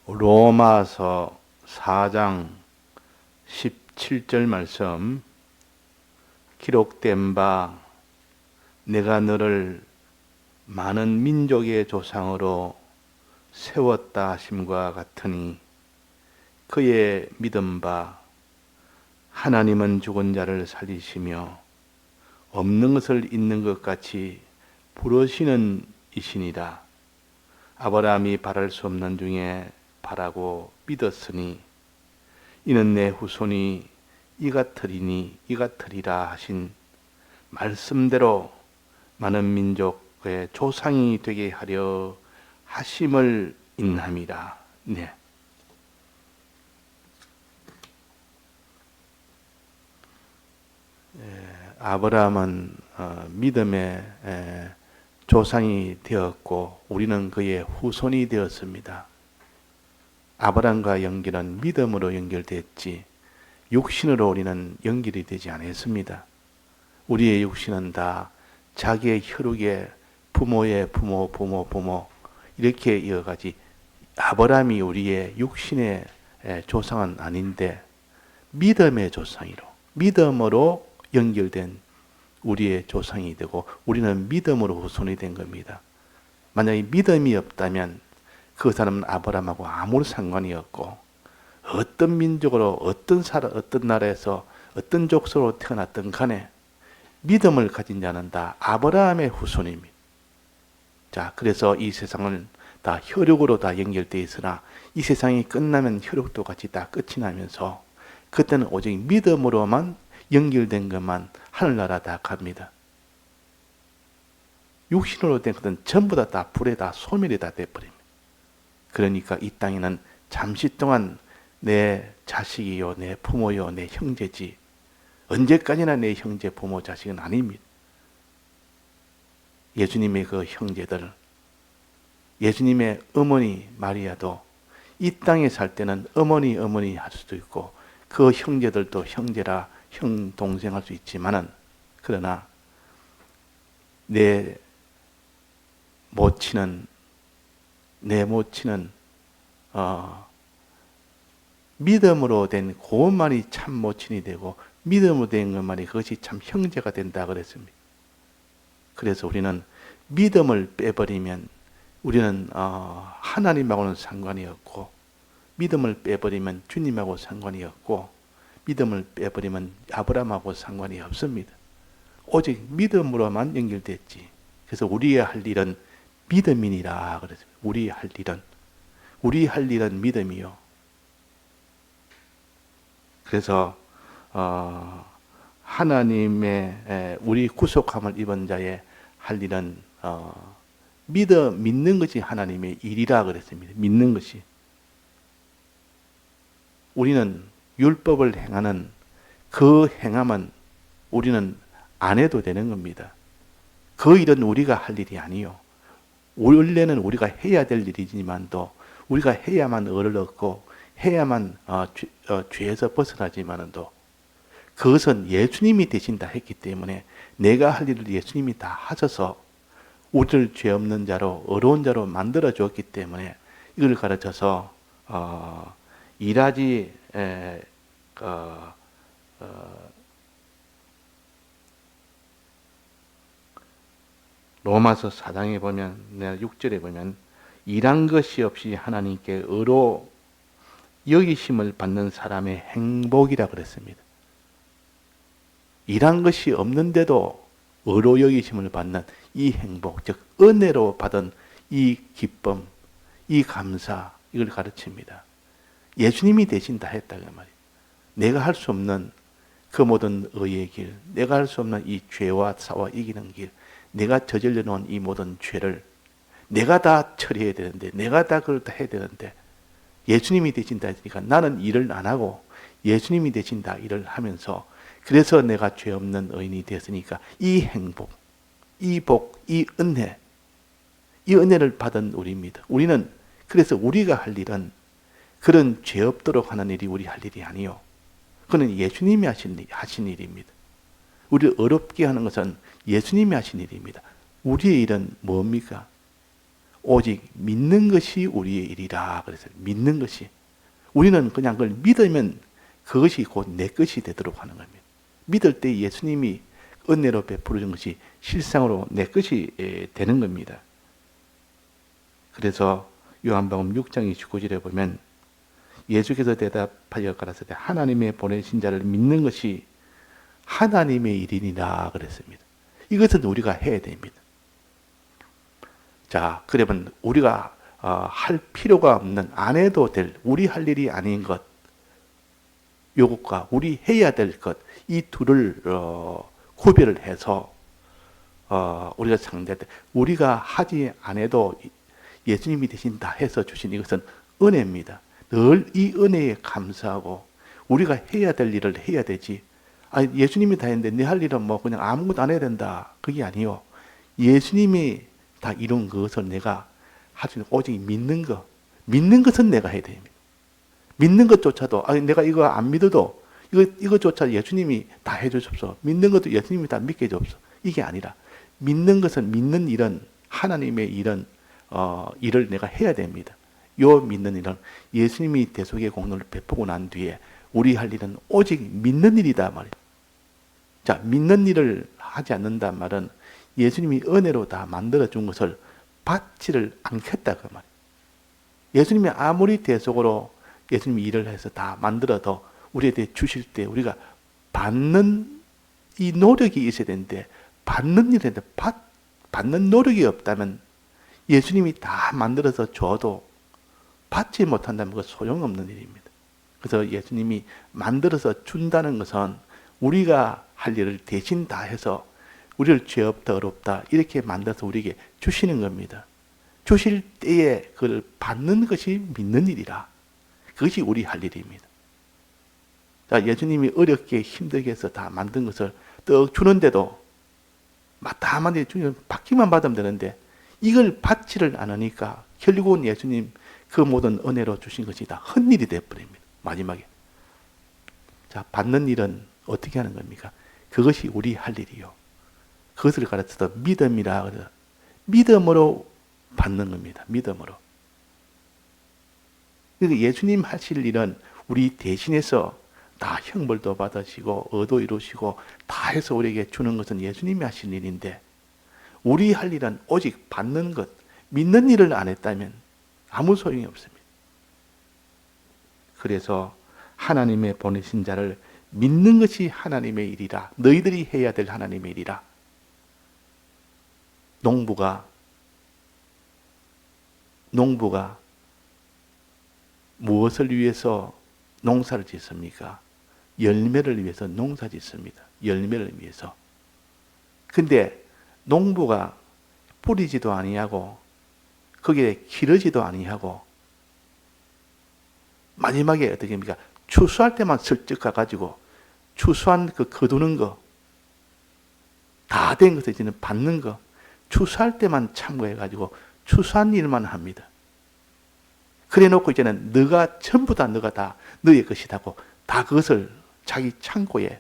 로마서 4장 17절 말씀, 기록된 바 내가 너를 많은 민족의 조상으로 세웠다 하심과 같으니 그의 믿은 바 하나님은 죽은 자를 살리시며 없는 것을 있는 것 같이 부르시는 이시니라. 아브라함이 바랄 수 없는 중에 바라고 믿었으니 이는 내 후손이 이같으리라 하신 말씀대로 많은 민족의 조상이 되게 하려 하심을 인함이라. 네. 아브라함은 믿음의 조상이 되었고 우리는 그의 후손이 되었습니다. 아브라함과 연결은 믿음으로 연결됐지 육신으로 우리는 연결이 되지 않았습니다. 우리의 육신은 다 자기의 혈육의 부모의 부모 이렇게 이어가지 아브라함이 우리의 육신의 조상은 아닌데 믿음의 조상이로 믿음으로 연결된 우리의 조상이 되고 우리는 믿음으로 후손이 된 겁니다. 만약에 믿음이 없다면 그 사람은 아브라함하고 아무런 상관이 없고 어떤 민족으로 어떤 나라에서 어떤 족속으로 태어났든 간에 믿음을 가진 자는 다 아브라함의 후손입니다. 자, 그래서 이 세상은 다 혈육으로 다 연결되어 있으나 이 세상이 끝나면 혈육도 같이 다 끝이 나면서 그때는 오직 믿음으로만 연결된 것만 하늘나라 다 갑니다. 육신으로 된 것은 전부 다 불에 다 소멸이 다 돼버립니다. 그러니까 이 땅에는 잠시 동안 내 자식이요, 내 부모요, 내 형제지 언제까지나 내 형제, 부모, 자식은 아닙니다. 예수님의 그 형제들, 예수님의 어머니 마리아도 이 땅에 살 때는 어머니 할 수도 있고 그 형제들도 형제라 형, 동생 할 수 있지만은 그러나 내 모친은 믿음으로 된 그것만이 참 모친이 되고 믿음으로 된 것만이 그것이 참 형제가 된다 그랬습니다. 그래서 우리는 믿음을 빼버리면 우리는 하나님하고는 상관이 없고 믿음을 빼버리면 주님하고 상관이 없고 믿음을 빼버리면 아브라함하고 상관이 없습니다. 오직 믿음으로만 연결됐지. 그래서 우리의 할 일은 믿음이니라 그랬습니다. 우리 할 일은 믿음이요. 그래서 하나님의 우리 구속함을 입은 자의 할 일은 믿는 것이 하나님의 일이라 그랬습니다. 믿는 것이. 우리는 율법을 행하는 그 행함은 우리는 안 해도 되는 겁니다. 그 일은 우리가 할 일이 아니요. 원래는 우리가 해야 될 일이지만도 우리가 해야만 의를 얻고 해야만 죄에서 벗어나지만도 그것은 예수님이 대신 다 했기 때문에 내가 할 일을 예수님이 다 하셔서 우리를 죄 없는 자로 의로운 자로 만들어 주었기 때문에 이걸 가르쳐서 일하지 로마서 4장에 보면 6절에 보면 일한 것이 없이 하나님께 의로 여기심을 받는 사람의 행복이라 그랬습니다. 일한 것이 없는데도 의로 여기심을 받는 이 행복, 즉 은혜로 받은 이 기쁨, 이 감사, 이걸 가르칩니다. 예수님이 대신 다 했다 그 말이에요. 내가 할 수 없는 그 모든 의의 길, 내가 할 수 없는 이 죄와 싸워 이기는 길, 내가 저질러 놓은 이 모든 죄를 내가 다 처리해야 되는데, 내가 다 그걸 다 해야 되는데 예수님이 대신 다 했으니까 나는 일을 안 하고 예수님이 대신 다 일을 하면서 그래서 내가 죄 없는 의인이 되었으니까 이 행복, 이 복, 이 은혜를 받은 우리입니다. 우리는 그래서 우리가 할 일은 그런 죄 없도록 하는 일이 우리 할 일이 아니요. 그는 예수님이 하신 일입니다. 우리를 어렵게 하는 것은 예수님이 하신 일입니다. 우리의 일은 뭡니까? 오직 믿는 것이 우리의 일이라 그랬어요. 믿는 것이. 우리는 그냥 그걸 믿으면 그것이 곧 내 것이 되도록 하는 겁니다. 믿을 때 예수님이 은혜로 베풀어 준 것이 실상으로 내 것이 되는 겁니다. 그래서 요한복음 6장 29절에 보면 예수께서 대답하여 가라사대 하나님의 보내신 자를 믿는 것이 하나님의 일이니라 그랬습니다. 이것은 우리가 해야 됩니다. 자, 그러면 우리가 할 필요가 없는, 안 해도 될, 우리 할 일이 아닌 것, 요것과 우리 해야 될 것, 이 둘을 구별을 해서 우리가 상대할 때 우리가 하지 않아도 예수님이 대신 다 해서 주신 이것은 은혜입니다. 늘 이 은혜에 감사하고 우리가 해야 될 일을 해야 되지. 아니, 예수님이 다 했는데 내 할 일은 뭐 그냥 아무것도 안 해야 된다. 그게 아니요. 예수님이 다 이룬 것을 내가 할 수 있는 오직 믿는 것. 믿는 것은 내가 해야 됩니다. 믿는 것조차도 아니 내가 이거 안 믿어도 이것조차 예수님이 다 해주십시오. 믿는 것도 예수님이 다 믿게 해주십시오. 이게 아니라 믿는 것은 믿는 일은 하나님의 일은 일을 내가 해야 됩니다. 요 믿는 일은 예수님이 대속의 공로를 베푸고 난 뒤에 우리 할 일은 오직 믿는 일이다 말이에요. 자, 믿는 일을 하지 않는다 말은 예수님이 은혜로 다 만들어 준 것을 받지를 않겠다 그 말이에요. 예수님이 아무리 대속으로 예수님이 일을 해서 다 만들어도 우리에게 주실 때 우리가 받는 이 노력이 있어야 되는데 받는 일인데 받는 노력이 없다면 예수님이 다 만들어서 줘도 받지 못한다면 그건 소용없는 일입니다. 그래서 예수님이 만들어서 준다는 것은 우리가 할 일을 대신 다 해서 우리를 죄 없다 어렵다 이렇게 만들어서 우리에게 주시는 겁니다. 주실 때에 그걸 받는 것이 믿는 일이라. 그것이 우리 할 일입니다. 자, 예수님이 어렵게 힘들게 해서 다 만든 것을 떡 주는데도 다 만들어 주면 받기만 받으면 되는데 이걸 받지를 않으니까 결국은 예수님 그 모든 은혜로 주신 것이 다 헛일이 되어버립니다. 마지막에. 자, 받는 일은 어떻게 하는 겁니까? 그것이 우리 할 일이요. 그것을 가르쳐서 믿음이라 그래서 믿음으로 받는 겁니다. 믿음으로. 그러니까 예수님 하실 일은 우리 대신해서 다 형벌도 받으시고 의도 이루시고 다 해서 우리에게 주는 것은 예수님이 하신 일인데 우리 할 일은 오직 받는 것, 믿는 일을 안 했다면 아무 소용이 없습니다. 그래서 하나님의 보내신 자를 믿는 것이 하나님의 일이라. 너희들이 해야 될 하나님의 일이라. 농부가 무엇을 위해서 농사를 짓습니까? 열매를 위해서 농사 짓습니다. 열매를 위해서. 근데 농부가 뿌리지도 아니하고 거기에 기르지도 아니하고 마지막에 어떻게 합니까? 추수할 때만 슬쩍 가가지고 추수한 그 거두는 거 다 된 것을 이제는 받는 거 추수할 때만 참고해가지고 추수한 일만 합니다. 그래 놓고 이제는 너가 전부 다 너가 다 너의 것이다고 다 그것을 자기 창고에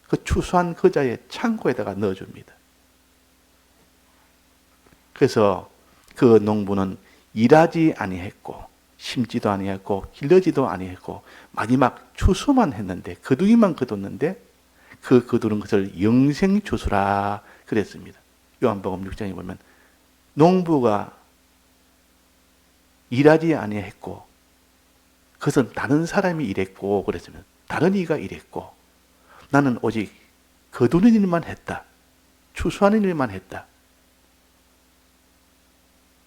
그 추수한 거자의 창고에다가 넣어줍니다. 그래서 그 농부는 일하지 아니했고 심지도 아니했고 길러지도 아니했고 마지막 추수만 했는데 거두기만 거뒀는데 그 거두는 것을 영생 추수라 그랬습니다. 요한복음 6장에 보면 농부가 일하지 아니했고 그것은 다른 사람이 일했고 그랬으면 다른 이가 일했고 나는 오직 거두는 일만 했다. 추수하는 일만 했다.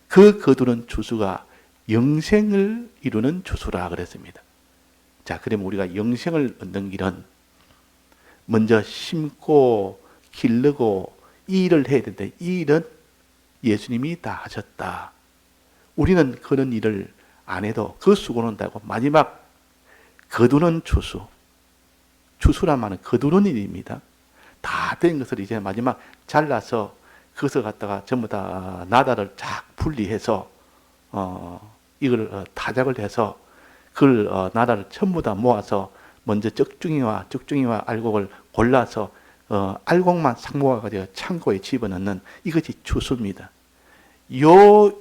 그 거두는 추수가 영생을 이루는 추수라 그랬습니다. 자, 그러면 우리가 영생을 얻는 길은 먼저 심고 기르고 이 일을 해야 되는데 이 일은 예수님이 다 하셨다. 우리는 그런 일을 안 해도 그 수고는 다고 마지막 거두는 추수. 추수란 말은 거두는 일입니다. 다 된 것을 이제 마지막 잘라서 그것을 갖다가 전부 다 나다를 쫙 분리해서 이걸 타작을 해서 그걸 나다를 전부 다 모아서 먼저 적중이와 알곡을 골라서 알곡만 삭 모아가지고 창고에 집어넣는 이것이 추수입니다. 요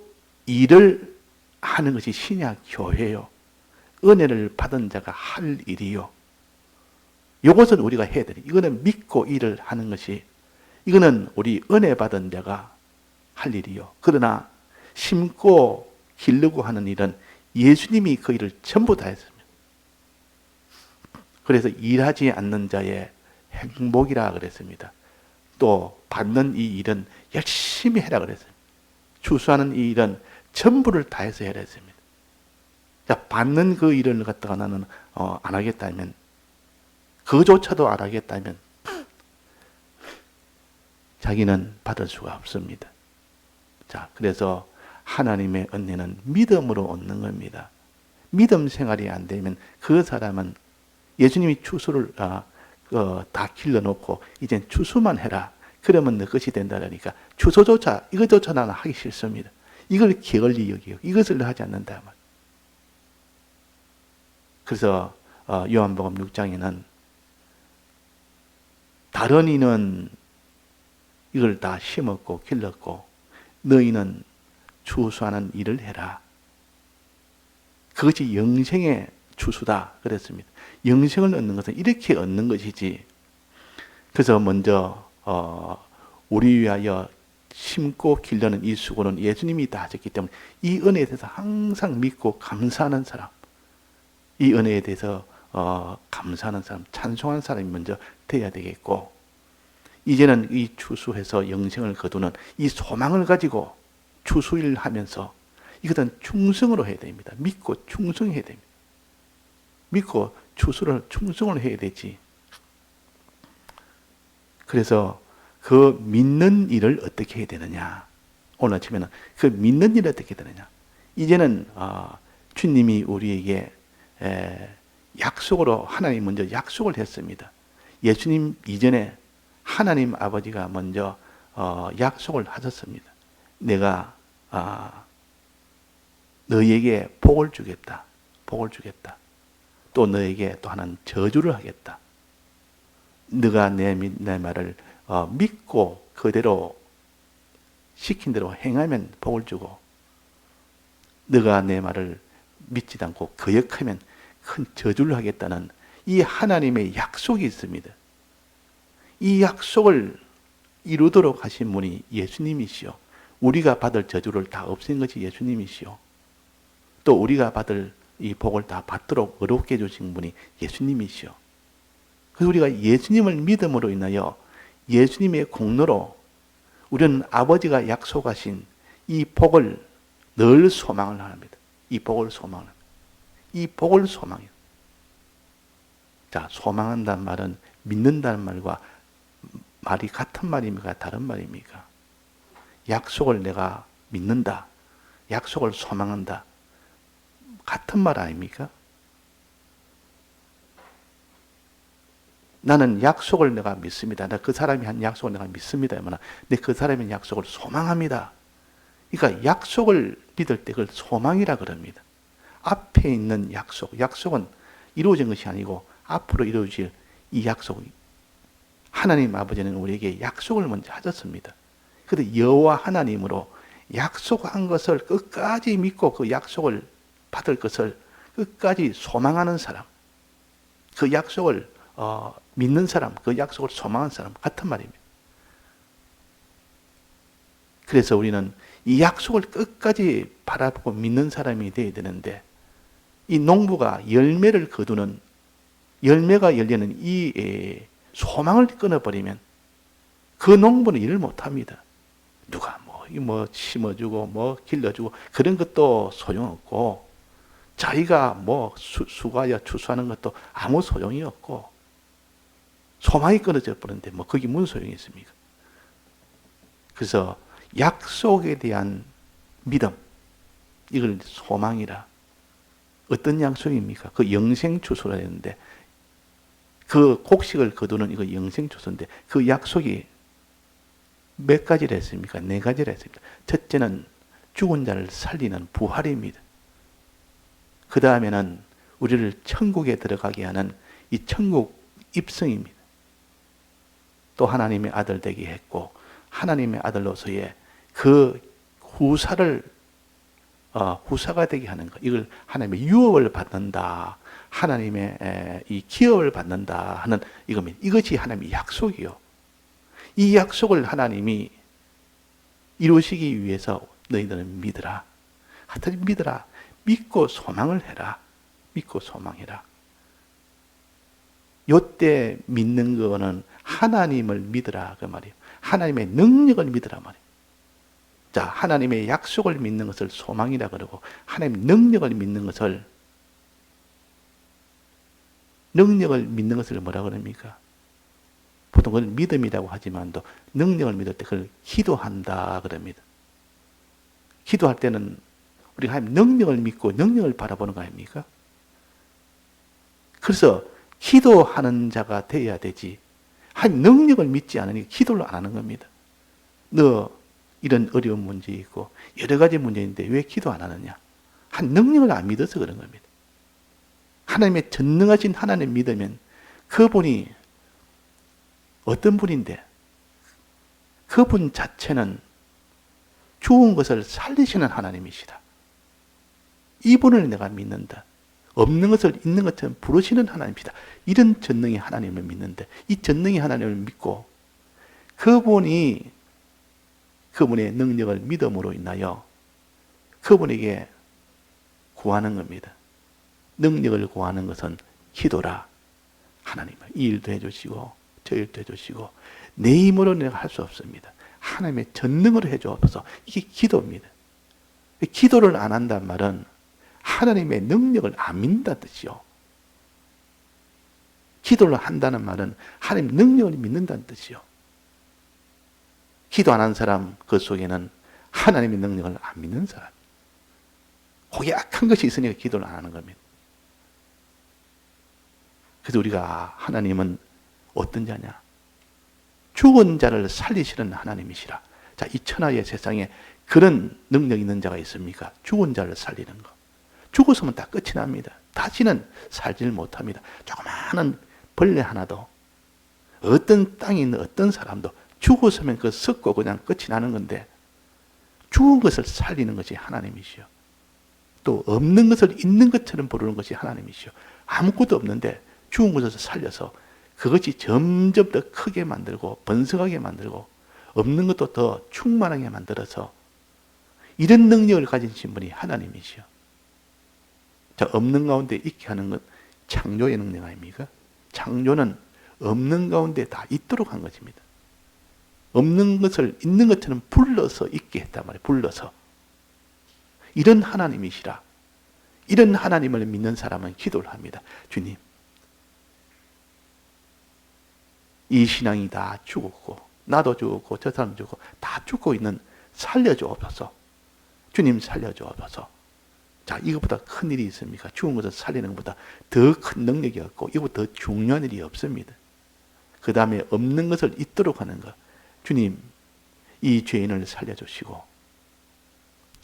일을 하는 것이 신약 교회요. 은혜를 받은 자가 할 일이요. 이것은 우리가 해야 되는, 이거는 믿고 일을 하는 것이, 이거는 우리 은혜 받은 자가 할 일이요. 그러나 심고 기르고 하는 일은 예수님이 그 일을 전부 다 했습니다. 그래서 일하지 않는 자의 행복이라 그랬습니다. 또 받는 이 일은 열심히 해라 그랬습니다. 추수하는 이 일은 전부를 다해서 해라 했습니다. 자, 받는 그 일을 갖다가 나는 안 하겠다면, 그조차도 안 하겠다면 자기는 받을 수가 없습니다. 자, 그래서 하나님의 은혜는 믿음으로 얻는 겁니다. 믿음 생활이 안 되면 그 사람은 예수님이 추수를 다 길러놓고 이젠 추수만 해라. 그러면 너 것이 된다니까 추수조차, 이것조차 나는 하기 싫습니다. 이걸 게을리 여기요. 이것을 하지 않는다. 그래서 요한복음 6장에는 다른 이는 이걸 다 심었고 길렀고 너희는 추수하는 일을 해라. 그것이 영생의 추수다 그랬습니다. 영생을 얻는 것은 이렇게 얻는 것이지. 그래서 먼저 우리 위하여 심고 길러는 이 수고는 예수님이 다 하셨기 때문에 이 은혜에 대해서 항상 믿고 감사하는 사람, 이 은혜에 대해서 감사하는 사람, 찬송하는 사람이 먼저 되어야 되겠고, 이제는 이 추수해서 영생을 거두는 이 소망을 가지고 추수일을 하면서 이것은 충성으로 해야 됩니다. 믿고 충성해야 됩니다. 믿고 충성을 해야 되지. 그래서 그 믿는 일을 어떻게 해야 되느냐. 오늘 아침에는 그 믿는 일을 어떻게 해야 되느냐. 이제는 주님이 우리에게 약속으로, 하나님 먼저 약속을 했습니다. 예수님 이전에 하나님 아버지가 먼저 약속을 하셨습니다. 내가 너에게 복을 주겠다. 복을 주겠다. 또 너에게 또 하나는 저주를 하겠다. 네가 내 말을 믿고 그대로 시킨 대로 행하면 복을 주고, 네가 내 말을 믿지 않고 거역하면 큰 저주를 하겠다는 이 하나님의 약속이 있습니다. 이 약속을 이루도록 하신 분이 예수님이시요. 우리가 받을 저주를 다 없앤 것이 예수님이시요. 또 우리가 받을 이 복을 다 받도록 어렵게 해주신 분이 예수님이시요. 그래서 우리가 예수님을 믿음으로 인하여 예수님의 공로로 우리는 아버지가 약속하신 이 복을 늘 소망을 합니다. 이 복을 소망합니다. 이 복을 소망해요. 자, 소망한다는 말은 믿는다는 말과 말이 같은 말입니까? 다른 말입니까? 약속을 내가 믿는다. 약속을 소망한다. 같은 말 아닙니까? 나는 약속을 내가 믿습니다. 그 사람이 한 약속을 내가 믿습니다. 근데 그 사람의 약속을 소망합니다. 그러니까 약속을 믿을 때 그걸 소망이라 그럽니다. 앞에 있는 약속은 이루어진 것이 아니고 앞으로 이루어질 이 약속. 하나님 아버지는 우리에게 약속을 먼저 하셨습니다. 그런데 여호와 하나님으로 약속한 것을 끝까지 믿고 그 약속을 받을 것을 끝까지 소망하는 사람, 그 약속을 믿는 사람, 그 약속을 소망하는 사람 같은 말입니다. 그래서 우리는 이 약속을 끝까지 바라보고 믿는 사람이 되어야 되는데, 이 농부가 열매를 거두는, 열매가 열리는 이 소망을 끊어버리면 그 농부는 일을 못합니다. 누가 뭐 심어주고 뭐 길러주고 그런 것도 소용없고, 자기가 뭐 수고하여 추수하는 것도 아무 소용이 없고, 소망이 끊어져 버렸는데 뭐 그게 무슨 소용이 있습니까? 그래서 약속에 대한 믿음, 이걸 소망이라. 어떤 약속입니까? 그 영생 추수라 했는데, 그 곡식을 거두는 이거 영생 추수인데, 그 약속이 몇 가지를 했습니까? 4가지를 했습니다. 첫째는 죽은 자를 살리는 부활입니다. 그 다음에는 우리를 천국에 들어가게 하는 이 천국 입성입니다. 또 하나님의 아들 되게 했고, 하나님의 아들로서의 그 후사를 후사가 되게 하는 것. 이걸 하나님의 유업을 받는다. 하나님의 이 기업을 받는다 하는 이겁니다. 이것이 하나님의 약속이요. 이 약속을 하나님이 이루시기 위해서 너희들은 믿으라. 하여튼 믿으라. 믿고 소망을 해라. 믿고 소망해라. 요때 믿는 거는 하나님을 믿으라 그 말이에요. 하나님의 능력을 믿으라 말이에요. 자, 하나님의 약속을 믿는 것을 소망이라 그러고 하나님의 능력을 믿는 것을 뭐라 그럽니까? 보통 그걸 믿음이라고 하지만도 능력을 믿을 때 그걸 기도한다 그럽니다. 기도할 때는 우리가 하나님 능력을 믿고 능력을 바라보는 거 아닙니까? 그래서 기도하는 자가 되어야 되지. 하나님 능력을 믿지 않으니 기도를 안 하는 겁니다. 너 이런 어려운 문제 있고 여러 가지 문제인데 왜 기도 안 하느냐? 한 능력을 안 믿어서 그런 겁니다. 하나님의 전능하신 하나님 믿으면 그분이 어떤 분인데 그분 자체는 죽은 것을 살리시는 하나님이시다. 이분을 내가 믿는다. 없는 것을 있는 것처럼 부르시는 하나님이시다. 이런 전능의 하나님을 믿는데 이 전능의 하나님을 믿고 그분의 능력을 믿음으로 인하여 그분에게 구하는 겁니다. 능력을 구하는 것은 기도라. 하나님 이 일도 해주시고 저 일도 해주시고 내 힘으로 내가 할 수 없습니다. 하나님의 전능으로 해주옵소서. 이게 기도입니다. 기도를 안 한다는 말은 하나님의 능력을 안 믿는다는 뜻이요. 기도를 한다는 말은 하나님의 능력을 믿는다는 뜻이요. 기도 안 하는 사람 그 속에는 하나님의 능력을 안 믿는 사람. 거기에 악한 것이 있으니까 기도를 안 하는 겁니다. 그래서 우리가 하나님은 어떤 자냐? 죽은 자를 살리시는 하나님이시라. 자, 이 천하의 세상에 그런 능력 있는 자가 있습니까? 죽은 자를 살리는 거. 죽었으면 다 끝이 납니다. 다시는 살지를 못합니다. 조그마한 벌레 하나도 어떤 땅에 있는 어떤 사람도 죽었으면 그 썩고 그냥 끝이 나는 건데 죽은 것을 살리는 것이 하나님이시요. 또 없는 것을 있는 것처럼 부르는 것이 하나님이시요. 아무것도 없는데 죽은 것을 살려서 그것이 점점 더 크게 만들고 번성하게 만들고 없는 것도 더 충만하게 만들어서 이런 능력을 가지신 분이 하나님이시요. 자, 없는 가운데 있게 하는 것 창조의 능력 아닙니까? 창조는 없는 가운데 다 있도록 한 것입니다. 없는 것을 있는 것처럼 불러서 있게 했단 말이에요. 불러서. 이런 하나님이시라. 이런 하나님을 믿는 사람은 기도를 합니다. 주님, 이 신앙이 다 죽었고 나도 죽었고 저 사람 죽고 다 죽고 있는 살려주옵소서. 주님 살려주옵소서. 자, 이것보다 큰 일이 있습니까? 죽은 것을 살리는 것보다 더 큰 능력이 없고 이것보다 더 중요한 일이 없습니다. 그 다음에 없는 것을 있도록 하는 것. 주님, 이 죄인을 살려주시고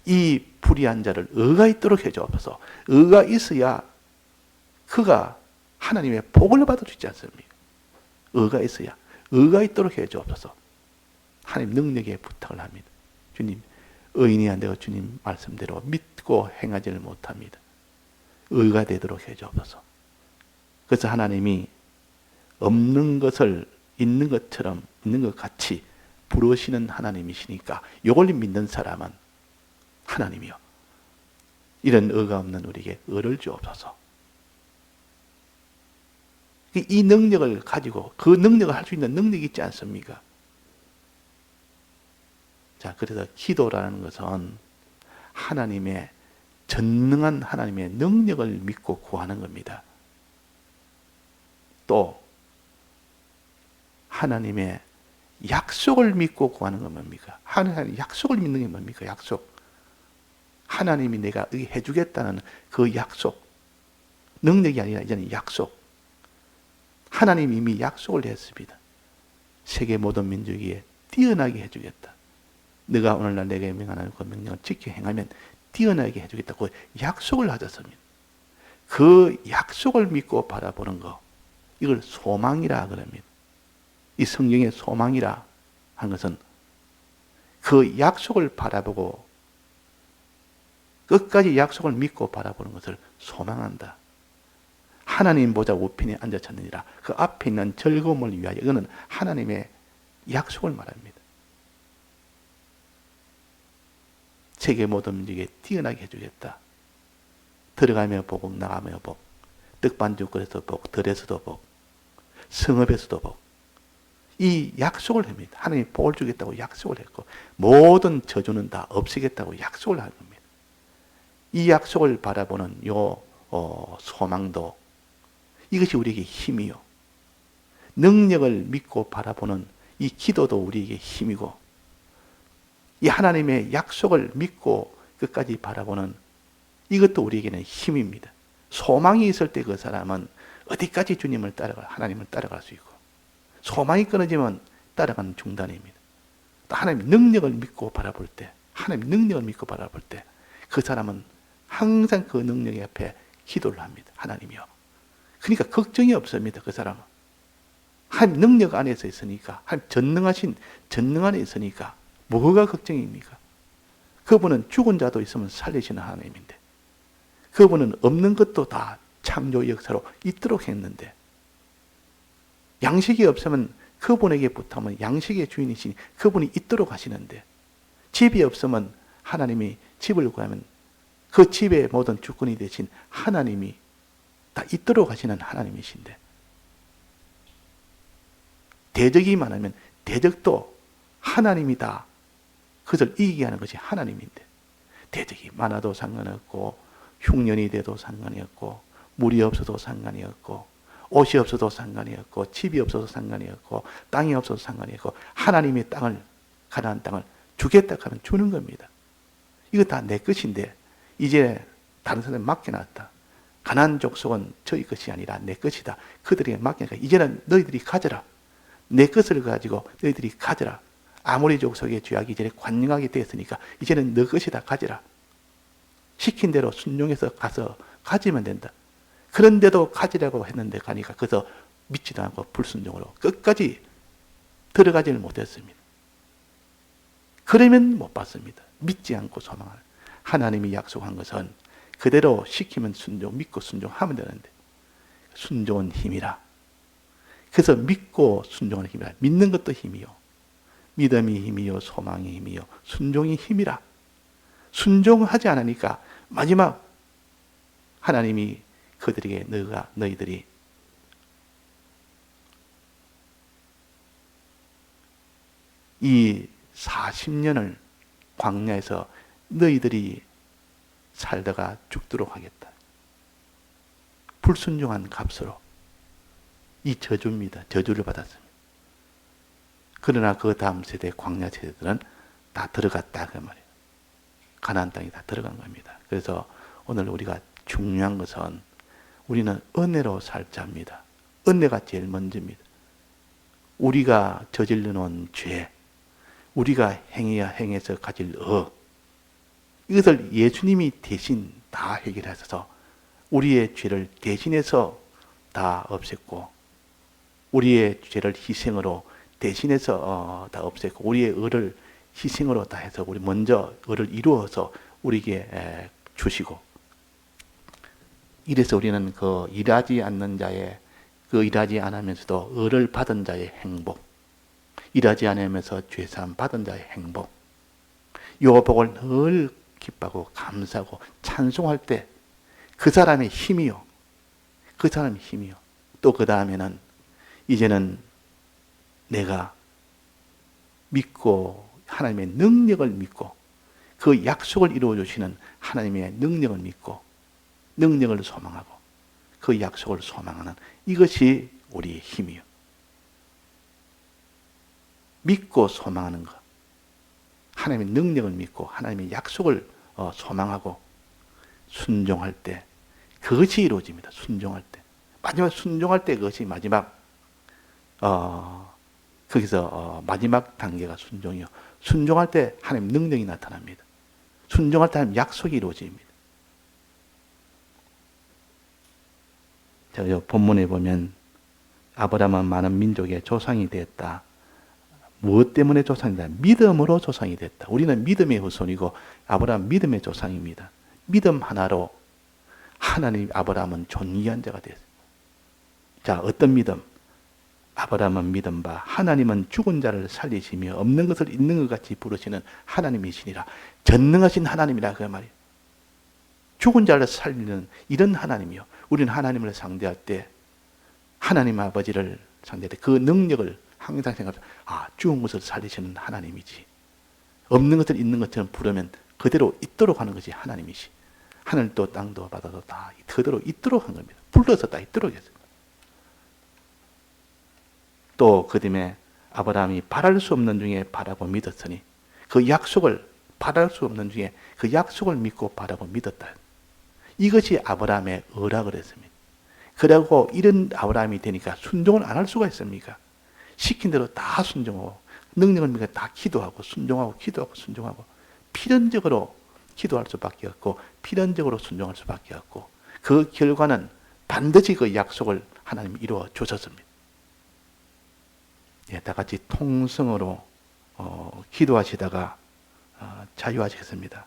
이 불의한 자를 의가 있도록 해주옵소서. 의가 있어야 그가 하나님의 복을 받을 수 있지 않습니까? 의가 있어야 의가 있도록 해주옵소서. 하나님 능력에 부탁을 합니다. 주님, 의인이 안 되고 주님 말씀대로 믿고 행하지를 못합니다. 의가 되도록 해주옵소서. 그래서 하나님이 없는 것을 있는 것처럼 있는 것 같이 부르시는 하나님이시니까 이걸 믿는 사람은 하나님이요, 이런 의가 없는 우리에게 의를 주옵소서. 이 능력을 가지고 그 능력을 할 수 있는 능력이 있지 않습니까? 자, 그래서 기도라는 것은 하나님의 전능한 하나님의 능력을 믿고 구하는 겁니다. 또 하나님의 약속을 믿고 구하는 건 뭡니까? 하나님의 약속을 믿는 게 뭡니까? 약속. 하나님이 내가 해주겠다는 그 약속. 능력이 아니라 이제는 약속. 하나님이 이미 약속을 했습니다. 세계 모든 민족에 뛰어나게 해주겠다. 네가 오늘날 내게 명하는 그 명령을 지켜 행하면 뛰어나게 해주겠다고 약속을 하셨습니다. 그 약속을 믿고 바라보는 거, 이걸 소망이라 그럽니다. 이 성경의 소망이라 한 것은 그 약속을 바라보고 끝까지 약속을 믿고 바라보는 것을 소망한다. 하나님 보좌 우편에 앉아 섰느니라. 그 앞에 있는 즐거움을 위하여. 이거는 하나님의 약속을 말합니다. 세계 모든 민족에 뛰어나게 해주겠다. 들어가며 복, 나가며 복, 떡반죽거리에서 복, 들에서도 복, 성읍에서도 복. 이 약속을 합니다. 하나님이 복을 주겠다고 약속을 했고 모든 저주는 다 없애겠다고 약속을 하는 겁니다. 이 약속을 바라보는 소망도 이것이 우리에게 힘이요. 능력을 믿고 바라보는 이 기도도 우리에게 힘이고 이 하나님의 약속을 믿고 끝까지 바라보는 이것도 우리에게는 힘입니다. 소망이 있을 때 그 사람은 어디까지 주님을 따라가 하나님을 따라갈 수 있고 소망이 끊어지면 따라가는 중단입니다. 또 하나님 능력을 믿고 바라볼 때 하나님 능력을 믿고 바라볼 때 그 사람은 항상 그 능력 앞에 기도를 합니다. 하나님이요. 그러니까 걱정이 없습니다. 그 사람은. 하나님 능력 안에서 있으니까 하나님 전능 안에 있으니까 뭐가 걱정입니까? 그분은 죽은 자도 있으면 살리시는 하나님인데 그분은 없는 것도 다 창조 역사로 있도록 했는데 양식이 없으면 그분에게 부탁하면 양식의 주인이시니 그분이 있도록 하시는데 집이 없으면 하나님이 집을 구하면 그 집의 모든 주권이 되신 하나님이 다 있도록 하시는 하나님이신데 대적이 많으면 대적도 하나님이다. 그것을 이기게 하는 것이 하나님인데 대적이 많아도 상관없고 흉년이 돼도 상관이 없고 물이 없어도 상관이 없고 옷이 없어도 상관이 없고 집이 없어도 상관이 없고 땅이 없어도 상관이 없고 하나님의 땅을 가나안 땅을 주겠다 하면 주는 겁니다. 이거 다 내 것인데 이제 다른 사람에 맡겨놨다. 가나안 족속은 저희 것이 아니라 내 것이다. 그들에게 맡겨놓으니까 이제는 너희들이 가져라. 내 것을 가지고 너희들이 가져라. 아모리 족속의 죄악이 이제 관영하게 되었으니까 이제는 너 것이다. 가져라. 시킨 대로 순종해서 가서 가지면 된다. 그런데도 가지라고 했는데 가니까 그래서 믿지도 않고 불순종으로 끝까지 들어가지를 못했습니다. 그러면 못 받습니다. 믿지 않고 소망을. 하나님이 약속한 것은 그대로 시키면 순종, 믿고 순종하면 되는데 순종은 힘이라. 그래서 믿고 순종하는 힘이라. 믿는 것도 힘이요. 믿음이 힘이요. 소망이 힘이요. 순종이 힘이라. 순종하지 않으니까 마지막 하나님이 그들에게 너희들이 이 40년을 광야에서 너희들이 살다가 죽도록 하겠다. 불순종한 값으로 이 저주입니다. 저주를 받았습니다. 그러나 그 다음 세대 광야 세대들은 다 들어갔다 그 말이에요. 가나안 땅이 다 들어간 겁니다. 그래서 오늘 우리가 중요한 것은 우리는 은혜로 살자입니다. 은혜가 제일 먼저입니다. 우리가 저질러 놓은 죄, 우리가 행해야 행해서 가질 이것을 예수님이 대신 다 해결하셔서 우리의 죄를 대신해서 다 없앴고 우리의 죄를 희생으로 대신해서 다 없앴고 우리의 의를 희생으로 다 해서 우리 먼저 의를 이루어서 우리에게 주시고 이래서 우리는 그 일하지 않는 자의 그 일하지 않으면서도 의를 받은 자의 행복, 일하지 않으면서 죄사함 받은 자의 행복, 이 복을 늘 기뻐하고 감사하고 찬송할 때 그 사람의 힘이요. 그 사람의 힘이요. 또 그 다음에는 이제는 내가 믿고 하나님의 능력을 믿고 그 약속을 이루어 주시는 하나님의 능력을 믿고 능력을 소망하고 그 약속을 소망하는 이것이 우리의 힘이요. 믿고 소망하는 것. 하나님의 능력을 믿고 하나님의 약속을 소망하고 순종할 때 그것이 이루어집니다. 순종할 때. 마지막 순종할 때 그것이 마지막 거기서 마지막 단계가 순종이요. 순종할 때 하나님 능력이 나타납니다. 순종할 때 하나님 약속이 이루어집니다. 자, 본문에 보면 아브라함은 많은 민족의 조상이 되었다. 무엇 때문에 조상이 됐다? 믿음으로 조상이 됐다. 우리는 믿음의 후손이고 아브라함 믿음의 조상입니다. 믿음 하나로 하나님 아브라함은 존귀한 자가 됐어요. 자, 어떤 믿음? 아브라함은 믿음 바 하나님은 죽은 자를 살리시며 없는 것을 있는 것 같이 부르시는 하나님이시니라. 전능하신 하나님이라 그 말이에요. 죽은 자를 살리는 이런 하나님이요. 우리는 하나님을 상대할 때 하나님 아버지를 상대할 때 그 능력을 항상 생각합니다. 아, 죽은 것을 살리시는 하나님이지. 없는 것을 있는 것처럼 부르면 그대로 있도록 하는 것이 하나님이시. 하늘도 땅도 바다도 다 그대로 있도록 한 겁니다. 불러서 다 있도록 했어요. 또 그 뒤에 아브라함이 바랄 수 없는 중에 바라고 믿었으니 그 약속을 바랄 수 없는 중에 그 약속을 믿고 바라고 믿었다. 이것이 아브라함의 의락을 했습니다. 그리고 이런 아브라함이 되니까 순종을 안 할 수가 있습니까? 시킨 대로 다 순종하고 능력을 믿고 다 기도하고 순종하고 기도하고 순종하고 필연적으로 기도할 수밖에 없고 필연적으로 순종할 수밖에 없고 그 결과는 반드시 그 약속을 하나님이 이루어 주셨습니다. 예, 다 같이 통성으로 기도하시다가 자유하시겠습니다.